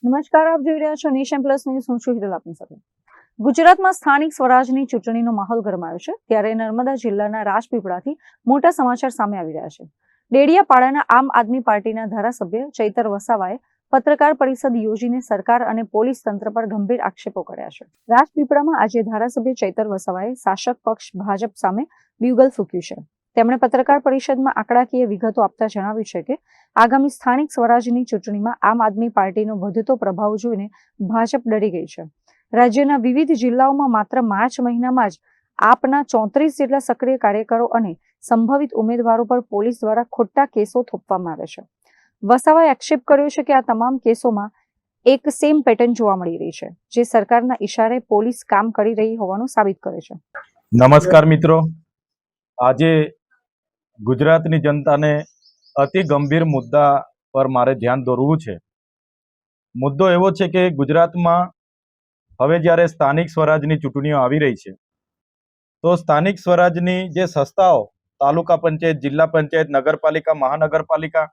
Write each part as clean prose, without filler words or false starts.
નમસ્કાર, આપ જોઈ રહ્યા છો નેશન પ્લસ ન્યૂઝ. હું છું હિરલ આપની સાથે. ગુજરાતમાં સ્થાનિક સ્વરાજની ચૂંટણીનો માહોલ ગરમાયો છે, ત્યારે નર્મદા જિલ્લાના રાજપીપળાથી મોટા સમાચાર સામે આવી રહ્યા છે. ડેડિયાપાડાના આમ આદમી પાર્ટીના ધારાસભ્ય ચૈતર વસાવાએ પત્રકાર પરિષદ યોજીને સરકાર અને પોલીસ તંત્ર પર ગંભીર આક્ષેપો કર્યા છે. રાજપીપળામાં આજે ધારાસભ્ય ચૈતર વસાવાએ શાસક પક્ષ ભાજપ સામે બ્યુગલ ફૂંક્યું છે. તેમણે પત્રકાર પરિષદમાં આંકડાકીય વિગતો આપતા જણાવ્યું છે કે આગામી સ્થાનિક સ્વરાજની ચૂંટણીમાં આમ આદમી પાર્ટીનો વધતો પ્રભાવ જોઈને ભાજપ ડરી ગઈ છે. રાજ્યના વિવિધ જિલ્લાઓમાં માત્ર માર્ચ મહિનામાં જ આપના 34 જેટલા સક્રિય કાર્યકરો અને સંભવિત ઉમેદવારો પર પોલીસ દ્વારા ખોટા કેસો થોપવામાં આવે છે. વસાવાએ આક્ષેપ કર્યો છે કે આ તમામ કેસોમાં એક સેમ પેટર્ન જોવા મળી રહી છે, જે સરકારના ઇશારે પોલીસ કામ કરી રહી હોવાનું સાબિત કરે છે. નમસ્કાર મિત્રો, આજે ગુજરાતની જનતાને અતિ ગંભીર મુદ્દા પર મારે ધ્યાન દોરવું છે. મુદ્દો એવો છે કે ગુજરાતમાં હવે જ્યારે સ્થાનિક સ્વરાજની ચૂંટણીઓ આવી રહી છે, તો સ્થાનિક સ્વરાજની જે સંસ્થાઓ તાલુકા પંચાયત, જિલ્લા પંચાયત, નગરપાલિકા, મહાનગરપાલિકા,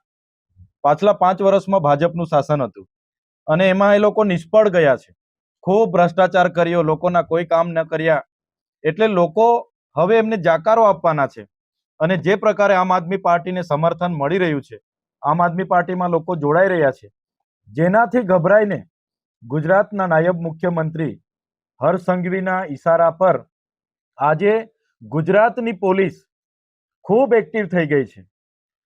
પાછલા 5 વર્ષમાં ભાજપનું શાસન હતું અને એમાં એ લોકો નિષ્ફળ ગયા છે. ખૂબ ભ્રષ્ટાચાર કર્યો, લોકોના કોઈ કામ ન કર્યા, એટલે લોકો હવે એમને જાકારો આપવાના છે. અને જે પ્રકારે આમ આદમી પાર્ટીને સમર્થન મળી રહ્યું છે, આમ આદમી પાર્ટીમાં લોકો જોડાઈ રહ્યા છે, જેનાથી ગભરાઈને ગુજરાતના નાયબ મુખ્યમંત્રી હર્ષ સંઘવીના ઈશારા પર આજે ગુજરાતની પોલીસ ખૂબ એક્ટિવ થઈ ગઈ છે.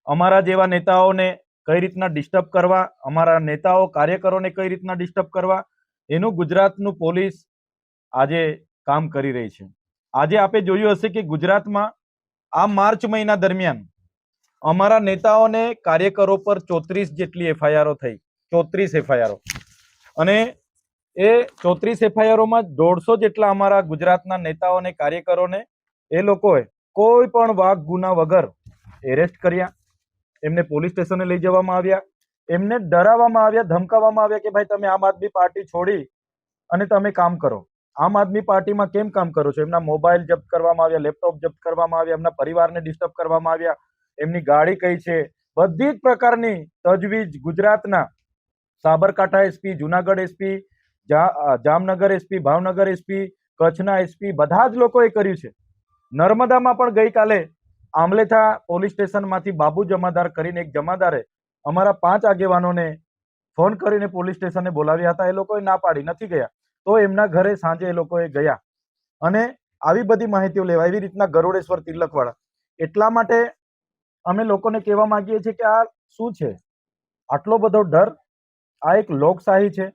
અમારા જેવા નેતાઓને કઈ રીતના ડિસ્ટર્બ કરવા, અમારા નેતાઓ કાર્યકરોને કઈ રીતના ડિસ્ટર્બ કરવા, એનું ગુજરાતનું પોલીસ આજે કામ કરી રહી છે. આજે આપે જોયું હશે કે ગુજરાતમાં આ માર્ચ મહિના દરમિયાન અમારા નેતાઓને કાર્યકરો પર 34 જેટલી એફઆઈઆરો થઈ, 34 એફઆઈઆરો. અને એ 34 એફઆઈઆરોમાં 150 જેટલા અમારા ગુજરાતના નેતાઓને કાર્યકરોને એ લોકોએ કોઈ પણ વાક ગુના વગર એરેસ્ટ કર્યા, એમને પોલીસ સ્ટેશને લઈ જવામાં આવ્યા, એમને ડરાવવામાં આવ્યા, ધમકાવવામાં આવ્યા કે ભાઈ તમે આમ આદમી પાર્ટી છોડી અને તમે કામ કરો. આમ આદમી પાર્ટીમાં કેમ કામ કરો છો? એમના મોબાઈલ જપ્ત કરવામાં આવ્યા, લેપટોપ જપ્ત કરવામાં આવ્યા, એમના પરિવારને ડિસ્ટર્બ કરવામાં આવ્યા, એમની ગાડી કઈ છે, બધી જ પ્રકારની તજવીજ ગુજરાતના Sabarkantha SP, Junagadh SP, Jamnagar SP, Bhavnagar SP, કચ્છના એસપી, બધા જ લોકોએ કર્યું છે. નર્મદામાં પણ ગઈકાલે આમલેથા પોલીસ સ્ટેશનમાંથી બાબુ જમાદાર કરીને એક જમાદારે અમારા 5 આગેવાનોને ફોન કરીને પોલીસ સ્ટેશને બોલાવ્યા હતા. એ લોકોએ ના પાડી, નથી ગયા. તો એમના ઘરે સાંજે એ લોકોએ ગયા અને આવી બધી માહિતીઓ લેવા, એવી રીતના ગરુડેશ્વર તિલકવાળા. એટલા માટે અમે લોકોને કહેવા માંગીએ છીએ કે આ શું છે, આટલો બધો ડર? આ એક લોકશાહી છે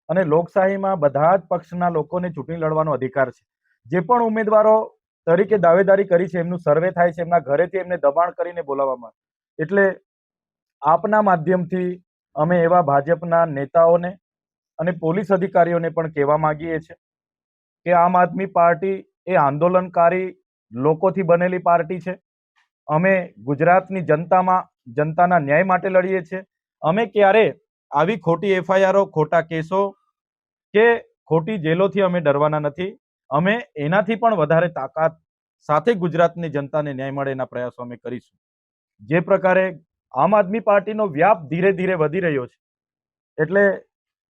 અને લોકશાહીમાં બધા જ પક્ષના લોકોને ચૂંટણી લડવાનો અધિકાર છે. જે પણ ઉમેદવારો તરીકે દાવેદારી કરી છે, એમનું સર્વે થાય છે, એમના ઘરેથી એમને દબાણ કરીને બોલાવવામાં. એટલે આપના માધ્યમથી અમે એવા ભાજપના નેતાઓને અને પોલીસ અધિકારીઓને પણ કહેવા માંગીએ છીએ કે આમ આદમી પાર્ટી એ આંદોલનકારી લોકોથી બનેલી પાર્ટી છે. અમે ગુજરાતની જનતાના ન્યાય માટે લડીએ છીએ. અમે ક્યારે આવી ખોટી એફઆઈઆરો, ખોટા કેસો કે ખોટી જેલોથી અમે ડરવાના નથી. અમે એનાથી પણ વધારે તાકાત સાથે ગુજરાતની જનતાને ન્યાય મળે એના પ્રયાસો અમે કરીશું. જે પ્રકારે આમ આદમી પાર્ટીનો વ્યાપ ધીરે ધીરે વધી રહ્યો છે, એટલે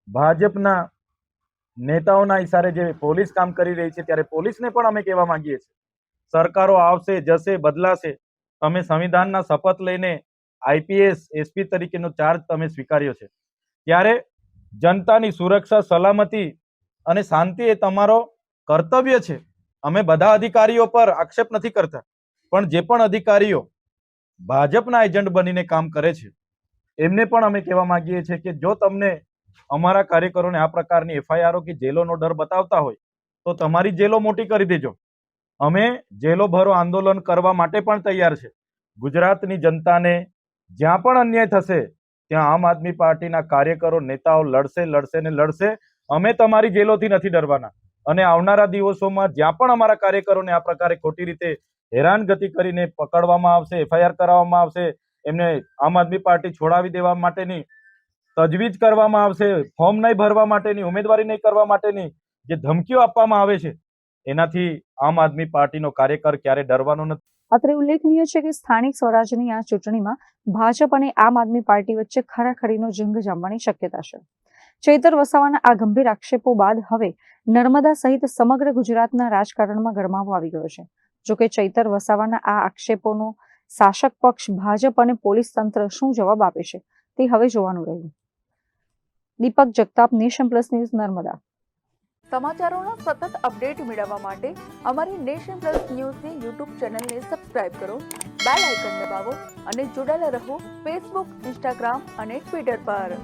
ભાજપના નેતાઓના ઈશારે જે પોલીસ કામ કરી રહી છે, ત્યારે પોલીસને પણ અમે કહેવા માંગીએ છીએ, સરકારો આવશે, જશે, બદલાશે, તમે સંવિધાનના શપથ લઈને આઈપીએસ એસપી તરીકેનો ચાર્જ તમે સ્વીકાર્યો છે, ત્યારે જનતાની સુરક્ષા, સલામતી અને શાંતિ એ તમારો કર્તવ્ય છે. અમે બધા અધિકારીઓ પર આક્ષેપ નથી કરતા, પણ જે પણ અધિકારીઓ ભાજપના એજન્ટ બનીને કામ કરે છે, એમને પણ અમે કહેવા માંગીએ છીએ કે જો તમને અમારા કાર્યકરોને આ પ્રકારની એફઆઈઆરો કે જેલોનો ડર બતાવતા હોય તો તમારી જેલો મોટી કરી દેજો. અમે જેલો ભરો આંદોલન કરવા માટે પણ તૈયાર છે. ગુજરાતની જનતાને જ્યાં પણ અન્યાય થશે ત્યાં આમ આદમી પાર્ટીના કાર્યકરો, નેતાઓ લડશે ને લડશે. અમે તમારી જેલોથી નથી ડરવાના. અને આવનારા દિવસોમાં જ્યાં પણ અમારા કાર્યકરોને આ પ્રકારે ખોટી રીતે હેરાનગતિ કરીને પકડવામાં આવશે, એફઆઈઆર કરાવવામાં આવશે, એમને આમ આદમી પાર્ટી છોડાવી દેવા માટેની તજવીજ કરવામાં આવશે, ફોર્મ નહીં ભરવા માટેની, ઉમેદવારી નહીં કરવા માટેની જે ધમકીઓ આપવામાં આવે છે, એનાથી આમ આદમી પાર્ટીનો કાર્યકર ક્યારે ડરવાનો નથી. અત્રે ઉલ્લેખનીય છે કે સ્થાનિક સ્વરાજની આ ચૂંટણીમાં ભાજપ અને આમ આદમી પાર્ટી વચ્ચે ખરાખરીનો જંગ જામવાની શક્યતા છે. ચૈતર વસાવાના આ ગંભીર આક્ષેપો બાદ હવે નર્મદા સહિત સમગ્ર ગુજરાતના રાજકારણમાં ગરમાવો આવી ગયો છે. જોકે ચૈતર વસાવાના આ આક્ષેપોનો શાસક પક્ષ ભાજપ અને પોલીસ તંત્ર શું જવાબ આપે છે તે હવે જોવાનું રહ્યું. Deepak Jagtap, Nation Plus News, Narmada. સમાચારોનો સતત અપડેટ મેળવવા માટે અમારી નેશન પ્લસ ન્યૂઝની યુટ્યુબ ચેનલને સબસ્ક્રાઇબ કરો, બેલ આઇકન દબાવો અને જોડાયેલા રહો ફેસબુક, ઇન્સ્ટાગ્રામ અને ટ્વિટર પર.